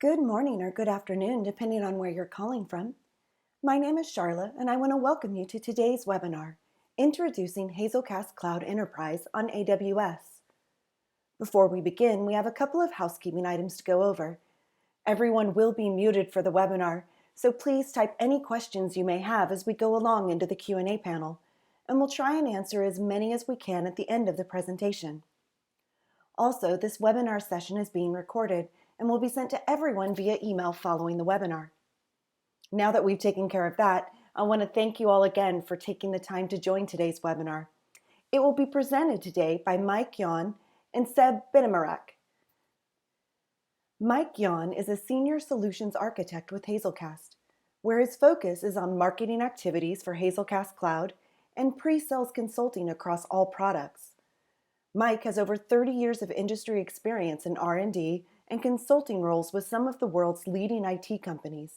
Good morning or good afternoon, depending on where you're calling from. My name is Charlotte, and I want to welcome you to today's webinar, Introducing Hazelcast Cloud Enterprise on AWS. Before we begin, we have a couple of housekeeping items to go over. Everyone will be muted for the webinar, so please type any questions you may have as we go along into the Q&A panel, and we'll try and answer as many as we can at the end of the presentation. Also, this webinar session is being recorded and will be sent to everyone via email following the webinar. Now that we've taken care of that, I want to thank you all again for taking the time to join today's webinar. It will be presented today by Mike Yon and Seb Benamarak. Mike Yon is a senior solutions architect with Hazelcast, where his focus is on marketing activities for Hazelcast Cloud and pre-sales consulting across all products. Mike has over 30 years of industry experience in R&D and consulting roles with some of the world's leading IT companies.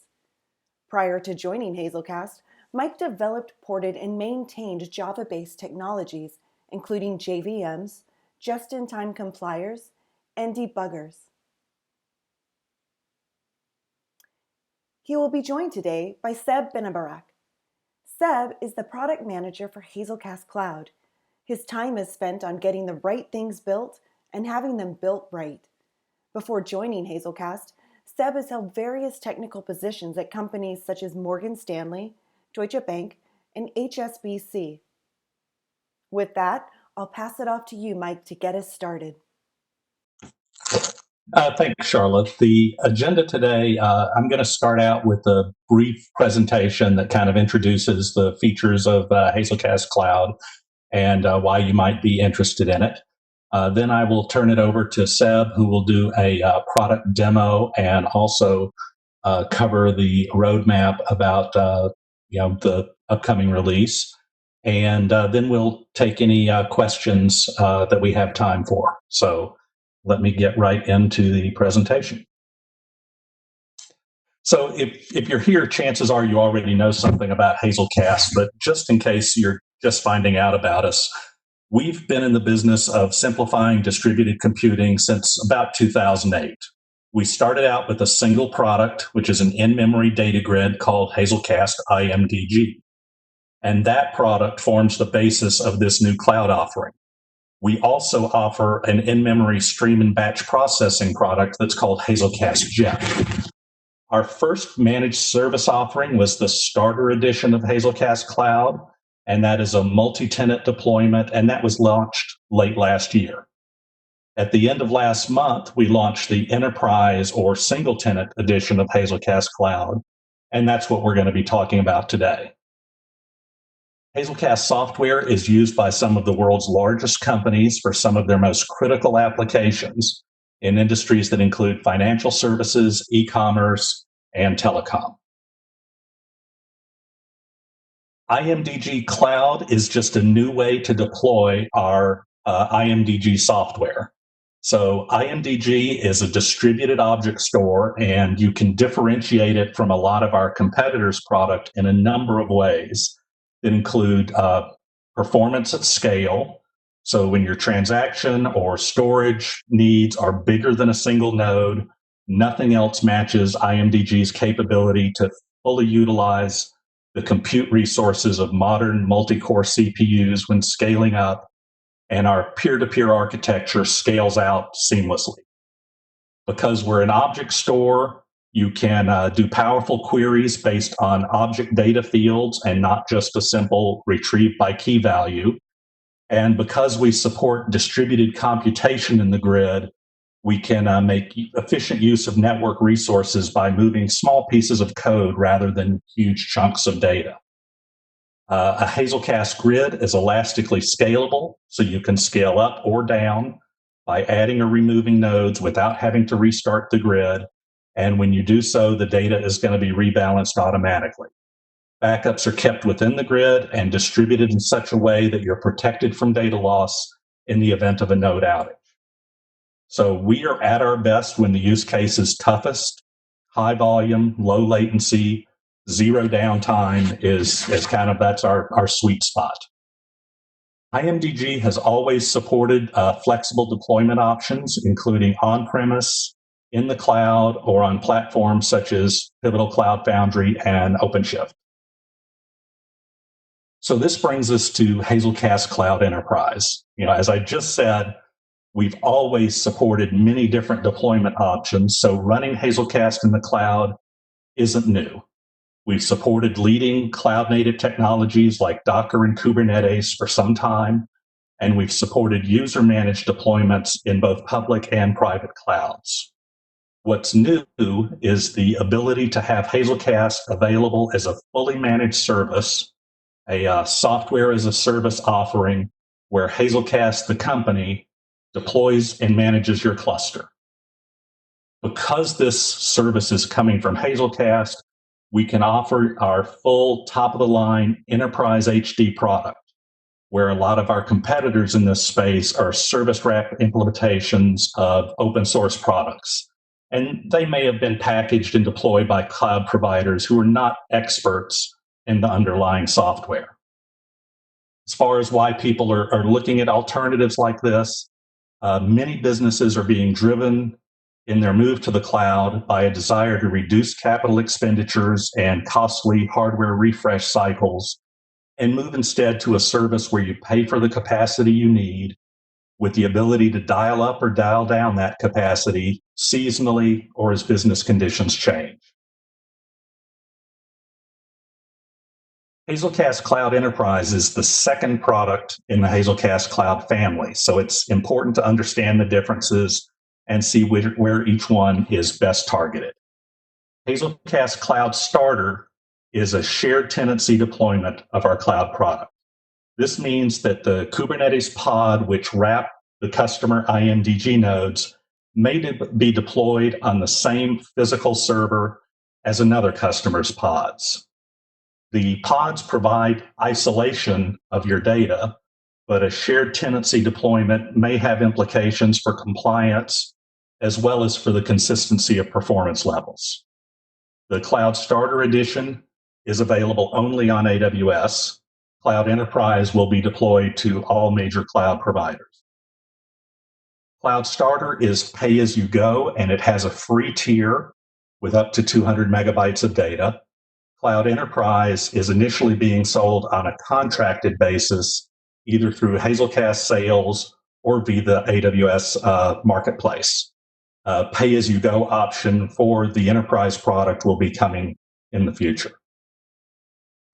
Prior to joining Hazelcast, Mike developed, ported, and maintained Java-based technologies, including JVMs, just-in-time compliers, and debuggers. He will be joined today by Seb Benamarak. Seb is the product manager for Hazelcast Cloud. His time is spent on getting the right things built and having them built right. Before joining Hazelcast, Seb has held various technical positions at companies such as Morgan Stanley, Deutsche Bank, and HSBC. With that, I'll pass it off to you, Mike, to get us started. Thanks, Charlotte. The agenda today, I'm going to start out with a brief presentation that kind of introduces the features of Hazelcast Cloud and why you might be interested in it. Then I will turn it over to Seb, who will do a product demo and also cover the roadmap about the upcoming release. And then we'll take any questions that we have time for. So let me get right into the presentation. So if you're here, chances are you already know something about Hazelcast, but just in case you're just finding out about us, we've been in the business of simplifying distributed computing since about 2008. We started out with a single product, which is an in-memory data grid called Hazelcast IMDG. And that product forms the basis of this new cloud offering. We also offer an in-memory stream and batch processing product that's called Hazelcast Jet. Our first managed service offering was the starter edition of Hazelcast Cloud, and that is a multi-tenant deployment, and that was launched late last year. At the end of last month, we launched the enterprise or single-tenant edition of Hazelcast Cloud, and that's what we're going to be talking about today. Hazelcast software is used by some of the world's largest companies for some of their most critical applications in industries that include financial services, e-commerce, and telecom. IMDG Cloud is just a new way to deploy our IMDG software. So IMDG is a distributed object store, and you can differentiate it from a lot of our competitors' product in a number of ways that include performance at scale. So when your transaction or storage needs are bigger than a single node, nothing else matches IMDG's capability to fully utilize the compute resources of modern multi-core CPUs when scaling up, and our peer-to-peer architecture scales out seamlessly. Because we're an object store, you can do powerful queries based on object data fields and not just a simple retrieve by key value. And because we support distributed computation in the grid, we can make efficient use of network resources by moving small pieces of code rather than huge chunks of data. A Hazelcast grid is elastically scalable, so you can scale up or down by adding or removing nodes without having to restart the grid. And when you do so, the data is going to be rebalanced automatically. Backups are kept within the grid and distributed in such a way that you're protected from data loss in the event of a node outage. So we are at our best when the use case is toughest. High volume, low latency, zero downtime is kind of, that's our sweet spot. IMDG has always supported flexible deployment options, including on-premise, in the cloud or on platforms such as Pivotal Cloud Foundry and OpenShift. So this brings us to Hazelcast Cloud Enterprise. As I just said, we've always supported many different deployment options, so running Hazelcast in the cloud isn't new. We've supported leading cloud-native technologies like Docker and Kubernetes for some time, and we've supported user-managed deployments in both public and private clouds. What's new is the ability to have Hazelcast available as a fully managed service, a software as a service offering where Hazelcast, the company, deploys and manages your cluster. Because this service is coming from Hazelcast, we can offer our full top-of-the-line enterprise HD product, where a lot of our competitors in this space are service wrap implementations of open source products. And they may have been packaged and deployed by cloud providers who are not experts in the underlying software. As far as why people are looking at alternatives like this, many businesses are being driven in their move to the cloud by a desire to reduce capital expenditures and costly hardware refresh cycles and move instead to a service where you pay for the capacity you need with the ability to dial up or dial down that capacity seasonally or as business conditions change. Hazelcast Cloud Enterprise is the second product in the Hazelcast Cloud family, so it's important to understand the differences and see where each one is best targeted. Hazelcast Cloud Starter is a shared tenancy deployment of our cloud product. This means that the Kubernetes pod, which wrap the customer IMDG nodes, may be deployed on the same physical server as another customer's pods. The pods provide isolation of your data, but a shared tenancy deployment may have implications for compliance as well as for the consistency of performance levels. The Cloud Starter Edition is available only on AWS. Cloud Enterprise will be deployed to all major cloud providers. Cloud Starter is pay-as-you-go, and it has a free tier with up to 200 megabytes of data. Cloud Enterprise is initially being sold on a contracted basis, either through Hazelcast sales or via the AWS marketplace. Pay-as-you-go option for the enterprise product will be coming in the future.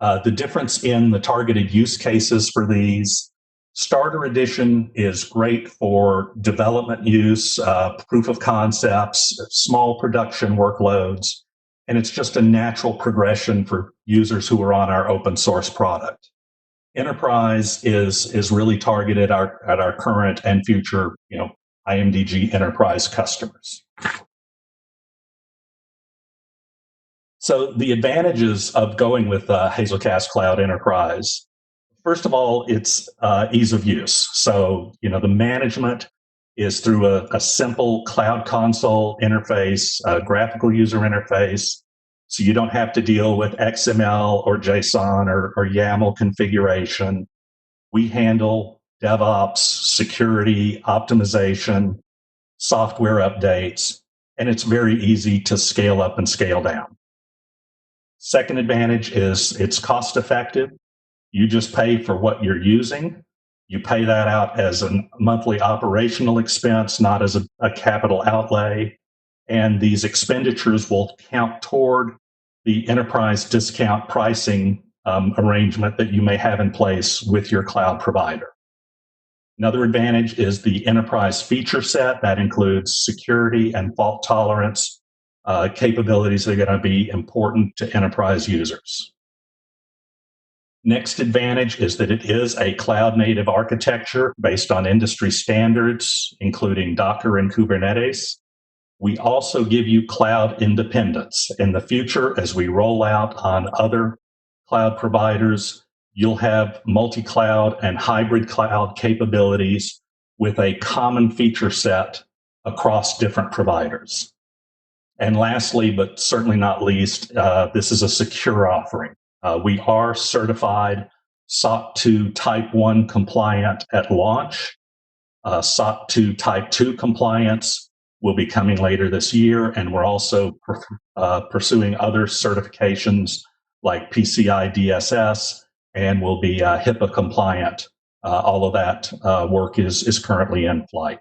The difference in the targeted use cases for these: Starter Edition is great for development use, proof of concepts, small production workloads, and it's just a natural progression for users who are on our open source product. Enterprise is really targeted at our current and future, IMDG enterprise customers. So the advantages of going with Hazelcast Cloud Enterprise: first of all, it's ease of use. So, the management is through a simple cloud console interface, a graphical user interface. So you don't have to deal with XML or JSON or YAML configuration. We handle DevOps, security, optimization, software updates, and it's very easy to scale up and scale down. Second advantage is it's cost effective. You just pay for what you're using. You pay that out as a monthly operational expense, not as a capital outlay. And these expenditures will count toward the enterprise discount pricing arrangement that you may have in place with your cloud provider. Another advantage is the enterprise feature set that includes security and fault tolerance capabilities that are going to be important to enterprise users. Next advantage is that it is a cloud-native architecture based on industry standards, including Docker and Kubernetes. We also give you cloud independence. In the future, as we roll out on other cloud providers, you'll have multi-cloud and hybrid cloud capabilities with a common feature set across different providers. And lastly, but certainly not least, this is a secure offering. We are certified SOC 2 Type 1 compliant at launch, SOC 2 Type 2 compliance will be coming later this year, and we're also pursuing other certifications like PCI DSS, and will be HIPAA compliant. All of that work is currently in flight.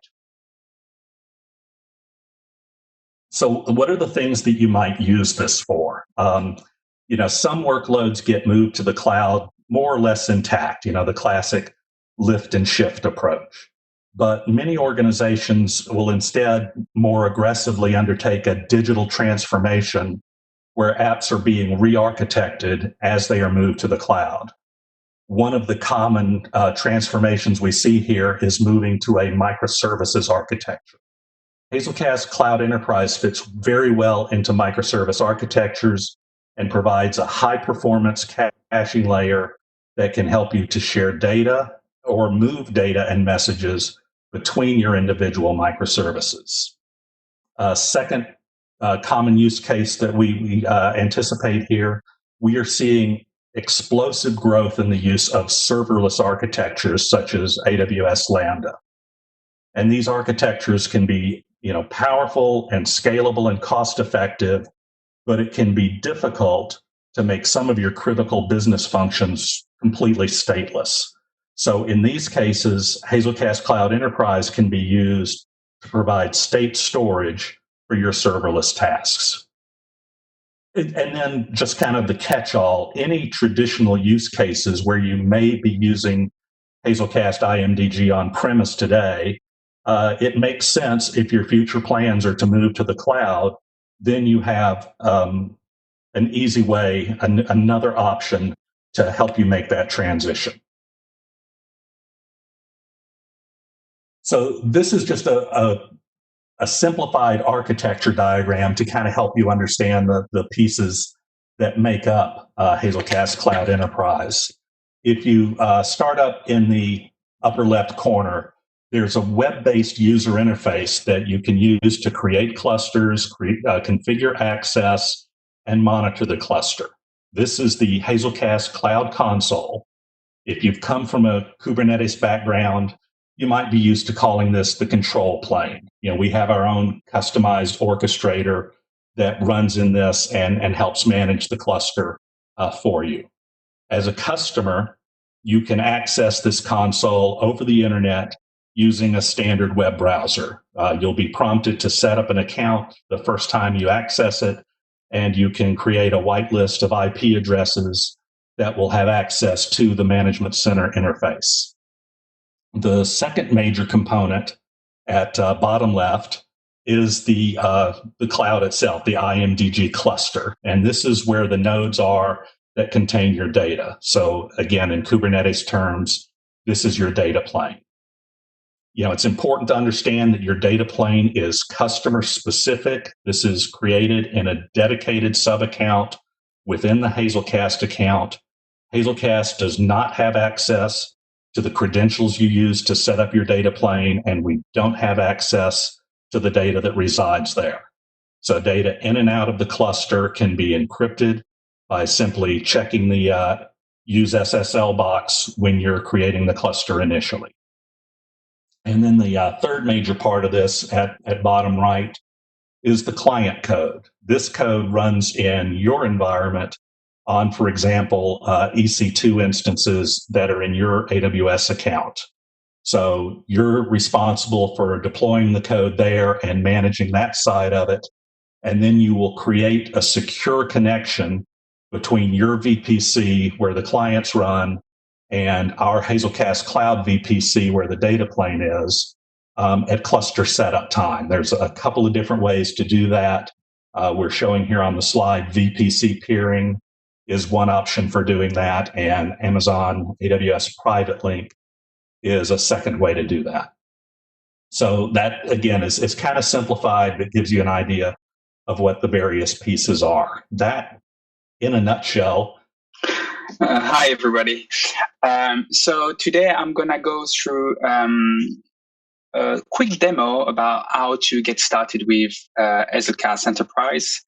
So what are the things that you might use this for? Some workloads get moved to the cloud more or less intact, the classic lift and shift approach. But many organizations will instead more aggressively undertake a digital transformation where apps are being re-architected as they are moved to the cloud. One of the common transformations we see here is moving to a microservices architecture. Hazelcast Cloud Enterprise fits very well into microservice architectures and provides a high-performance caching layer that can help you to share data or move data and messages between your individual microservices. Second common use case that we anticipate here, we are seeing explosive growth in the use of serverless architectures such as AWS Lambda. And these architectures can be powerful and scalable and cost effective, but it can be difficult to make some of your critical business functions completely stateless. So in these cases, Hazelcast Cloud Enterprise can be used to provide state storage for your serverless tasks. And then just kind of the catch-all, any traditional use cases where you may be using Hazelcast IMDG on-premise today, it makes sense if your future plans are to move to the cloud, then you have an easy way, another option to help you make that transition. So this is just a simplified architecture diagram to kind of help you understand the pieces that make up Hazelcast Cloud Enterprise. If you start up in the upper left corner, there's a web-based user interface that you can use to create clusters, configure access, and monitor the cluster. This is the Hazelcast Cloud Console. If you've come from a Kubernetes background, you might be used to calling this the control plane. We have our own customized orchestrator that runs in this and helps manage the cluster for you. As a customer, you can access this console over the internet using a standard web browser. You'll be prompted to set up an account the first time you access it, and you can create a whitelist of IP addresses that will have access to the Management Center interface. The second major component at bottom left is the cloud itself, the IMDG cluster. And this is where the nodes are that contain your data. So again, in Kubernetes terms, this is your data plane. It's important to understand that your data plane is customer specific. This is created in a dedicated sub-account within the Hazelcast account. Hazelcast does not have access to the credentials you use to set up your data plane, and we don't have access to the data that resides there. So data in and out of the cluster can be encrypted by simply checking the use SSL box when you're creating the cluster initially. And then the third major part of this at bottom right is the client code. This code runs in your environment on, for example, EC2 instances that are in your AWS account. So you're responsible for deploying the code there and managing that side of it. And then you will create a secure connection between your VPC, where the clients run, and our Hazelcast Cloud VPC, where the data plane is, at cluster setup time. There's a couple of different ways to do that. We're showing here on the slide VPC peering is one option for doing that, and Amazon AWS Private Link is a second way to do that. So that, again, is kind of simplified, but gives you an idea of what the various pieces are. That, in a nutshell. Hi, everybody. So today I'm going to go through a quick demo about how to get started with Hazelcast Enterprise,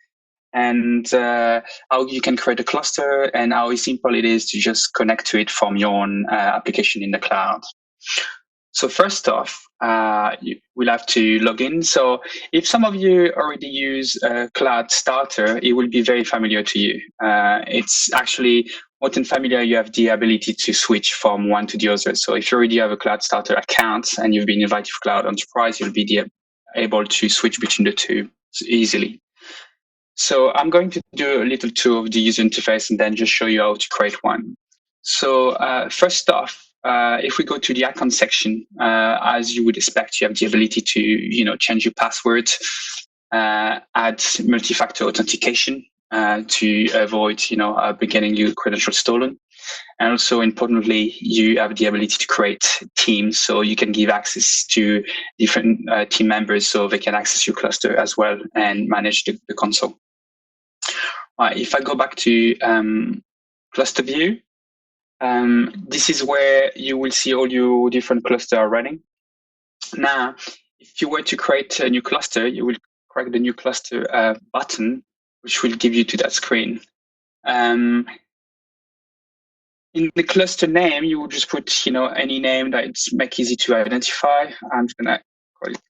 and how you can create a cluster and how simple it is to just connect to it from your own application in the cloud. So first off, you will have to log in. So if some of you already use Cloud Starter, it will be very familiar to you. It's actually more than familiar. You have the ability to switch from one to the other. So if you already have a Cloud Starter account and you've been invited for Cloud Enterprise, you'll be able to switch between the two easily. So I'm going to do a little tour of the user interface and then just show you how to create one. So first off, if we go to the account section, as you would expect, you have the ability to change your password, add multi-factor authentication to avoid getting your credentials stolen. And also importantly, you have the ability to create teams, so you can give access to different team members so they can access your cluster as well and manage the console. If I go back to cluster view, this is where you will see all your different clusters are running. Now, if you were to create a new cluster, you will click the new cluster button, which will give you to that screen. In the cluster name, you will just put any name that's make easy to identify. I'm just gonna call it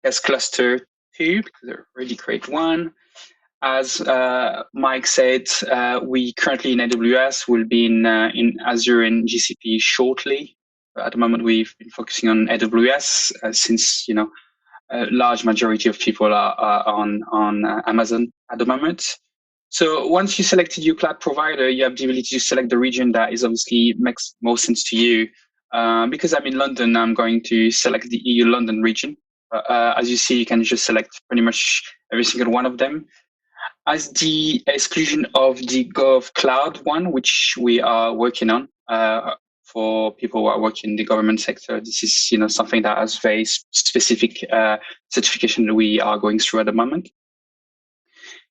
S cluster 2 because I already create one. As Mike said, we currently in AWS will be in Azure and GCP shortly. At the moment, we've been focusing on AWS since a large majority of people are on Amazon at the moment. So once you selected your cloud provider, you have the ability to select the region that is obviously makes most sense to you. Because I'm in London, I'm going to select the EU London region. As you see, you can just select pretty much every single one of them. As the exclusion of the Gov Cloud one, which we are working on for people who are working in the government sector, this is something that has very specific certification that we are going through at the moment.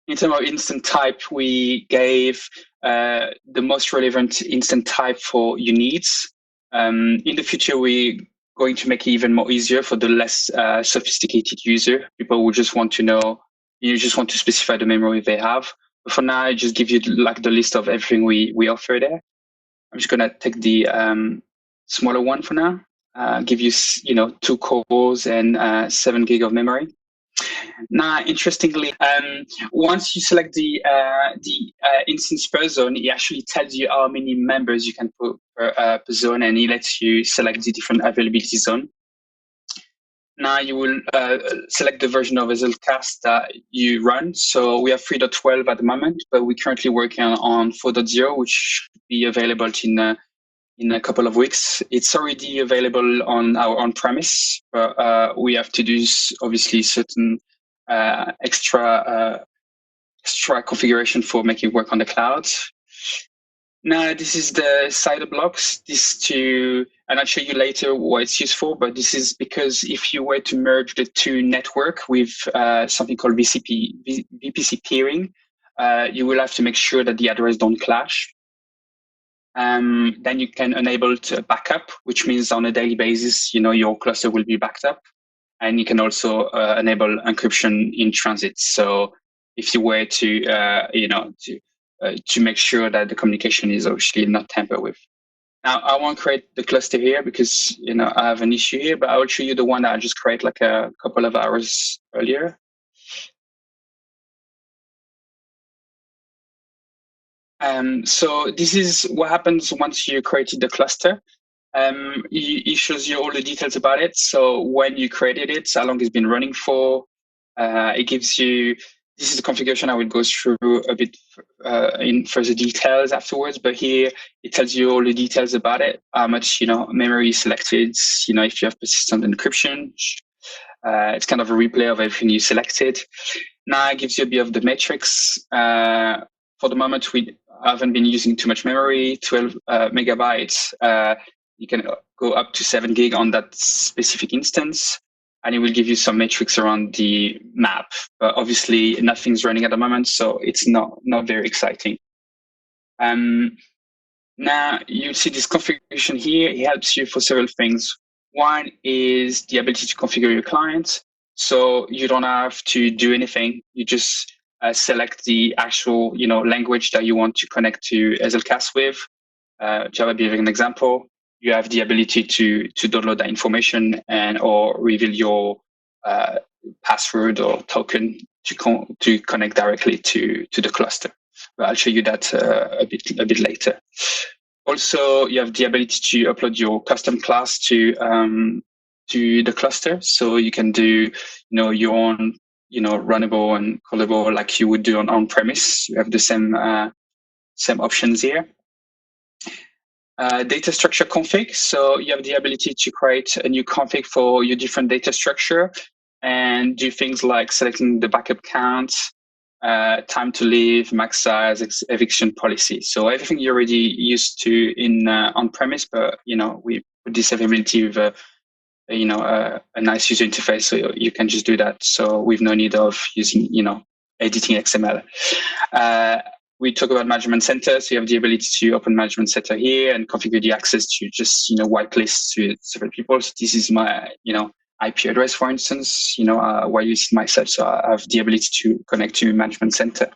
In terms of instant type, we gave the most relevant instant type for your needs. In the future, we're going to make it even more easier for the less sophisticated user. People who just want to know. You just want to specify the memory they have. But for now, I just give you like the list of everything we offer there. I'm just gonna take the smaller one for now. Give you 2 cores and 7 gig of memory. Now, interestingly, once you select the instance per zone, it actually tells you how many members you can put per zone, and it lets you select the different availability zone. Now you will select the version of Hazelcast that you run. So we have 3.12 at the moment, but we're currently working on 4.0, which should be available in a couple of weeks. It's already available on our on-premise, but we have to do obviously certain extra configuration for making it work on the cloud. Now, this is the cider blocks. And I'll show you later what it's used for, but this is because if you were to merge the two network with something called VPC peering, you will have to make sure that the address don't clash. Then you can enable backup, which means on a daily basis, your cluster will be backed up. And you can also enable encryption in transit. So if you were to make sure that the communication is obviously not tampered with. Now, I won't create the cluster here because I have an issue here, but I will show you the one that I just created like a couple of hours earlier. So this is what happens once you created the cluster. It shows you all the details about it. So when you created it, how long it's been running for. It gives you. This is the configuration. I will go through a bit in further details afterwards, but here it tells you all the details about it, how much memory selected, if you have persistent encryption. It's kind of a replay of everything you selected. Now it gives you a bit of the metrics. For the moment, we haven't been using too much memory, 12 megabytes. You can go up to 7 gig on that specific instance. And it will give you some metrics around the map. But obviously, nothing's running at the moment, so it's not very exciting. Now, you see this configuration here. It helps you for several things. One is the ability to configure your client. So you don't have to do anything. You just select the actual language that you want to connect to Hazelcast with. Java being an example. you have the ability to download that information and or reveal your password or token to connect directly to the cluster. But I'll show you that a bit later. Also, you have the ability to upload your custom class to the cluster, so you can do your own runnable and callable like you would do on premise. You have the same options here. Data structure config. So you have the ability to create a new config for your different data structure and do things like selecting the backup count, time to leave, max size, eviction policy. So everything you're already used to in on-premise, but we put this availability with a nice user interface, so you can just do that. So we've no need of using editing XML. We talk about management center, so you have the ability to open management center here and configure the access to just whitelist to several people. So this is my IP address, for instance, while using myself, so I have the ability to connect to management center.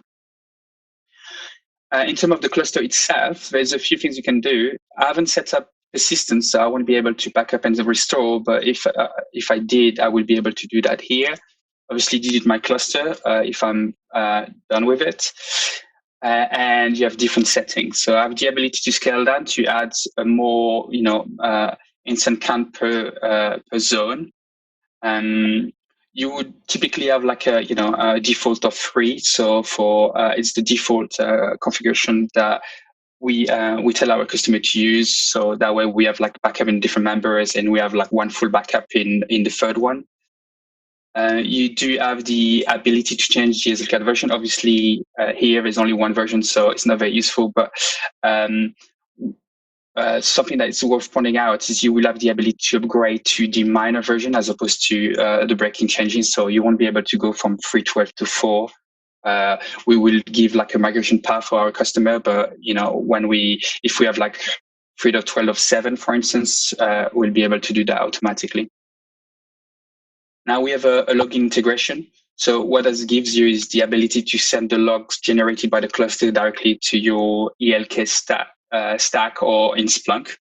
In terms of the cluster itself, there's a few things you can do. I haven't set up persistence, so I won't be able to back up and restore, but if I did, I will be able to do that here. Obviously, delete my cluster if I'm done with it. And you have different settings. So I have the ability to scale down to add a more, instant count per zone. You would typically have like a default of 3. So for it's the default configuration that we tell our customer to use. So that way we have like backup in different members, and we have like one full backup in the third one. You do have the ability to change the Hazelcast version. Obviously, here is only one version, so it's not very useful. But something that is worth pointing out is you will have the ability to upgrade to the minor version as opposed to the breaking changes. So you won't be able to go from 3.12 to 4. We will give like a migration path for our customer, but if we have like 3.12 of 7, for instance, we'll be able to do that automatically. Now we have a login integration. So what this gives you is the ability to send the logs generated by the cluster directly to your ELK stack or in Splunk.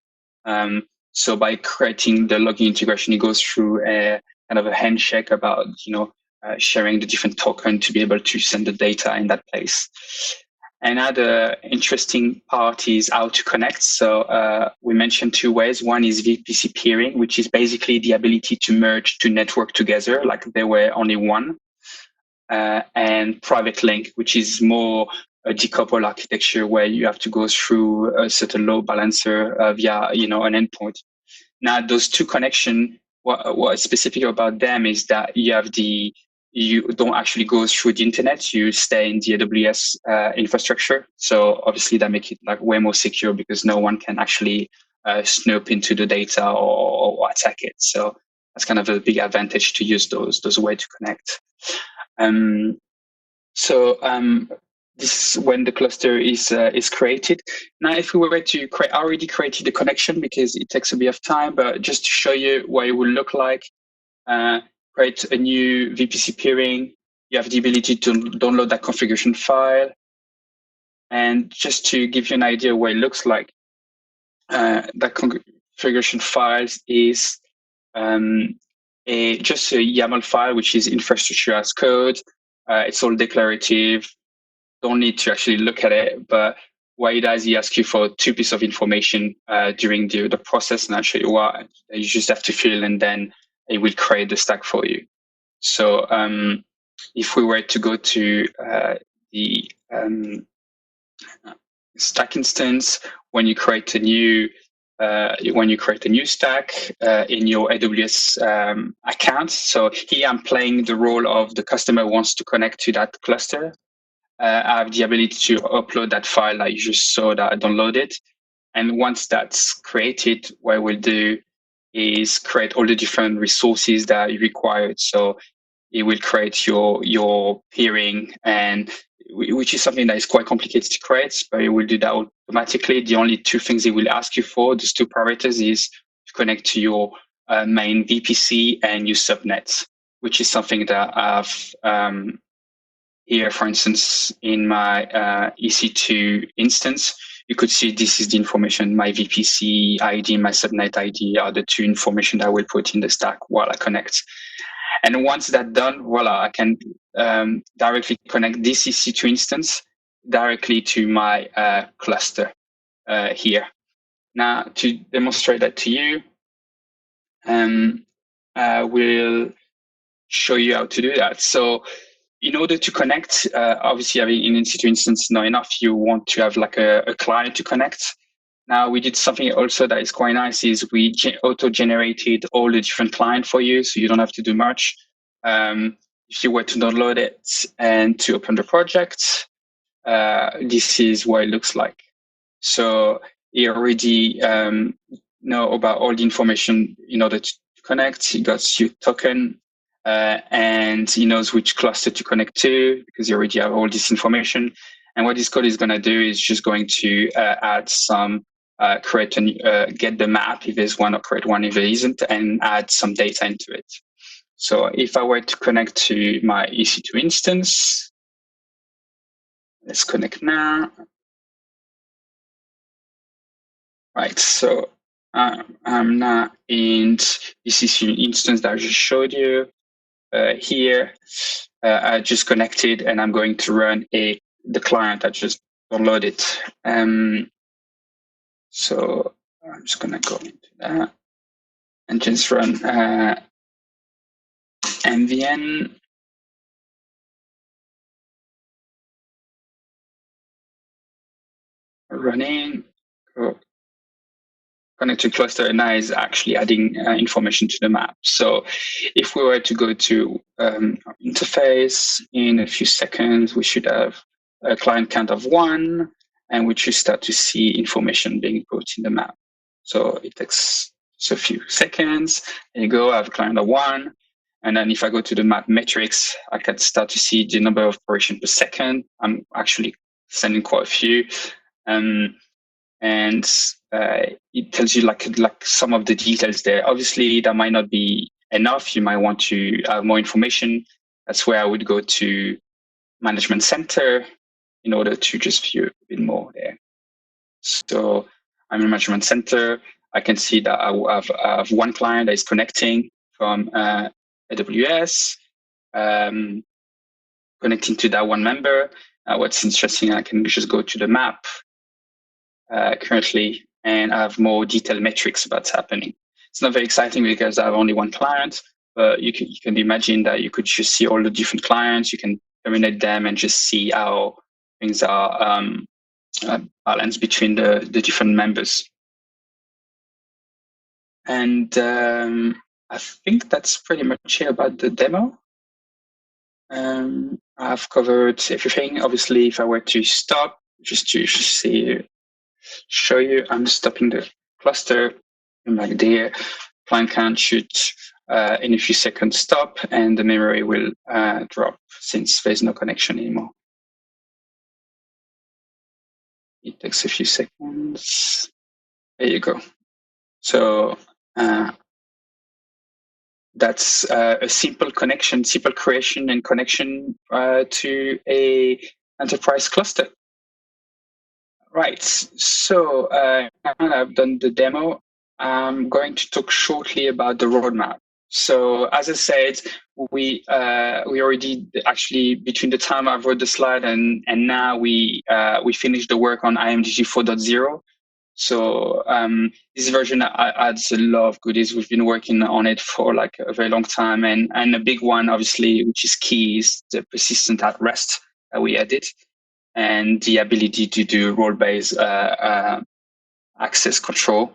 So by creating the login integration, it goes through a kind of a handshake about sharing the different token to be able to send the data in that place. Another interesting part is how to connect. So we mentioned 2 ways. One is VPC peering, which is basically the ability to merge 2 networks together like they were only one. And private link, which is more a decoupled architecture where you have to go through a certain load balancer via an endpoint. Now those 2 connections, what is specific about them is that you don't actually go through the internet, you stay in the AWS infrastructure. So obviously that makes it like way more secure because no one can actually snoop into the data or attack it. So that's kind of a big advantage to use those ways to connect. This is when the cluster is created. Now, if we were to create, I already created the connection because it takes a bit of time, but just to show you what it will look like, create a new VPC peering. You have the ability to download that configuration file. And just to give you an idea what it looks like, that configuration file is just a YAML file, which is infrastructure as code. It's all declarative. Don't need to actually look at it, but what it does, he asks you for 2 pieces of information during the process, and I'll show you what. You just have to fill, and then it will create the stack for you. So if we were to go to the stack instance, when you create a new stack in your AWS account, so here I'm playing the role of the customer wants to connect to that cluster. I have the ability to upload that file that you just saw that I downloaded. And once that's created, what we'll do is create all the different resources that you required. So it will create your peering, and which is something that is quite complicated to create, but it will do that automatically. The only 2 things it will ask you for, those 2 parameters, is to connect to your main VPC and your subnets, which is something that I've here, for instance, in my EC2 instance, you could see this is the information, my VPC ID, my subnet ID are the two information that I will put in the stack while I connect. And once that's done, voila, I can directly connect this EC2 instance directly to my cluster here. Now, to demonstrate that to you, I will show you how to do that. So in order to connect, obviously having an EC2 instance is not enough. You want to have like a client to connect. Now we did something also that is quite nice is we auto-generated all the different clients for you, so you don't have to do much. If you were to download it and to open the project, this is what it looks like. So you already know about all the information in order to connect. He got your token, and he knows which cluster to connect to because you already have all this information. And what this code is going to do is just going to add some create and get the map if there's one, or create one if there isn't, and add some data into it. So if I were to connect to my EC2 instance, let's connect now. Right, so I'm now in EC2 instance that I just showed you. Here, I just connected, and I'm going to run the client I just downloaded. So I'm just going to go into that and just run MVN. Running, connect to cluster, and now is actually adding information to the map. So if we were to go to our interface in a few seconds, we should have a client count of 1, and we should start to see information being put in the map. So it takes just a few seconds. There you go, I have a client of 1. And then if I go to the map metrics, I can start to see the number of operations per second. I'm actually sending quite a few. And it tells you like some of the details there. Obviously, that might not be enough. You might want to have more information. That's where I would go to Management Center in order to just view a bit more there. So I'm in Management Center. I can see that I have one client that is connecting from AWS, connecting to that one member. What's interesting, I can just go to the map currently and I have more detailed metrics about what's happening. It's not very exciting because I have only one client, but you can imagine that you could just see all the different clients. You can terminate them and just see how things are balanced between the different members. And I think that's pretty much it about the demo. I've covered everything. Obviously, if I were to stop, just to show you, I'm stopping the cluster. And like there, client count should in a few seconds stop, and the memory will drop since there's no connection anymore. It takes a few seconds. There you go. So that's a simple connection, simple creation and connection to a enterprise cluster. Right. So now that I've done the demo, I'm going to talk shortly about the roadmap. So as I said, we already actually, between the time I wrote the slide and now we finished the work on IMDG 4.0. So this version adds a lot of goodies. We've been working on it for like a very long time, and a big one, obviously, which is key, is the persistent at rest that we added, and the ability to do role-based access control.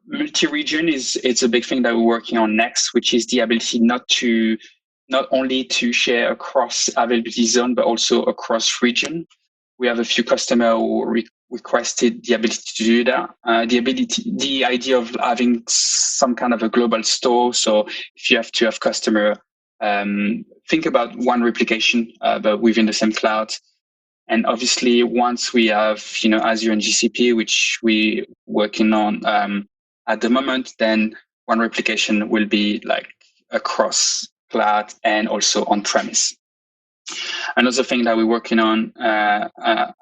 Multi-region it's a big thing that we're working on next, which is the ability not only to share across availability zone, but also across region. We have a few customers who requested the ability to do that. The idea of having some kind of a global store. So if you have to have customer, think about one replication, but within the same cloud. And obviously, once we have, Azure and GCP, which we working on at the moment, then one replication will be like across cloud and also on premise. Another thing that we're working on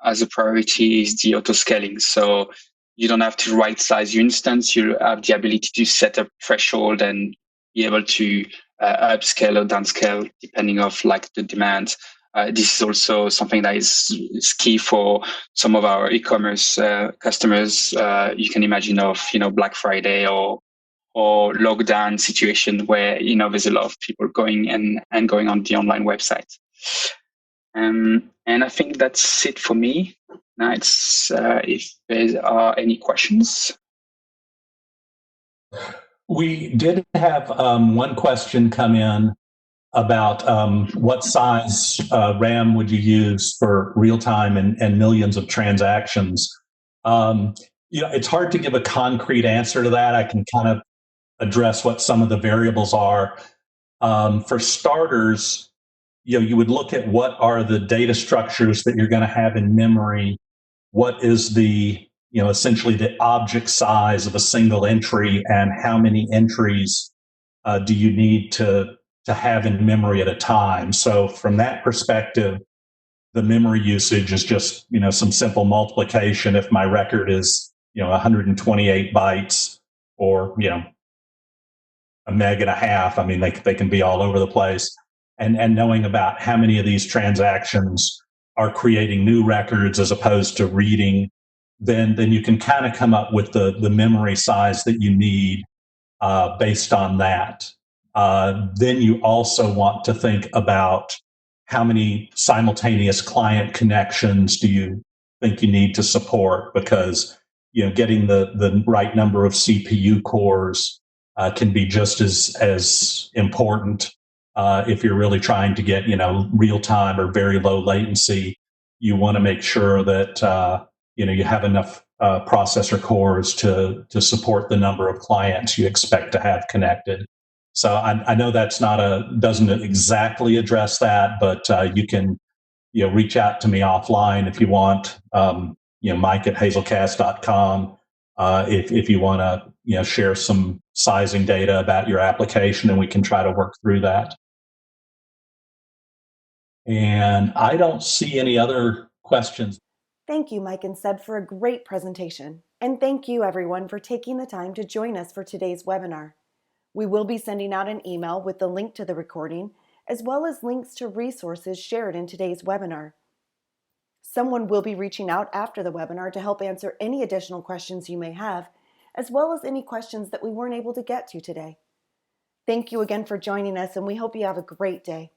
as a priority is the auto scaling. So you don't have to right size your instance. You have the ability to set a threshold and be able to upscale or downscale depending of like the demand. This is also something that is key for some of our e-commerce customers. You can imagine of Black Friday or lockdown situation where there's a lot of people going and going on the online website. And I think that's it for me. Now it's if there are any questions. We did have one question come in about what size RAM would you use for real time and millions of transactions. It's hard to give a concrete answer to that. I can kind of address what some of the variables are. For starters, you would look at what are the data structures that you're going to have in memory. What is the essentially the object size of a single entry, and how many entries do you need to have in memory at a time? So from that perspective, the memory usage is just some simple multiplication. If my record is 128 bytes or a meg and a half, I mean they can be all over the place. And knowing about how many of these transactions are creating new records as opposed to reading, then you can kind of come up with the memory size that you need based on that. Then you also want to think about how many simultaneous client connections do you think you need to support, because getting the right number of CPU cores can be just as important. If you're really trying to get real time or very low latency, you want to make sure that you have enough processor cores to support the number of clients you expect to have connected. So I know that's doesn't exactly address that, but you can reach out to me offline if you want. Mike at hazelcast.com. If you want to share some sizing data about your application, and we can try to work through that. And I don't see any other questions. Thank you, Mike and Seb, for a great presentation. And thank you, everyone, for taking the time to join us for today's webinar. We will be sending out an email with the link to the recording, as well as links to resources shared in today's webinar. Someone will be reaching out after the webinar to help answer any additional questions you may have, as well as any questions that we weren't able to get to today. Thank you again for joining us, and we hope you have a great day.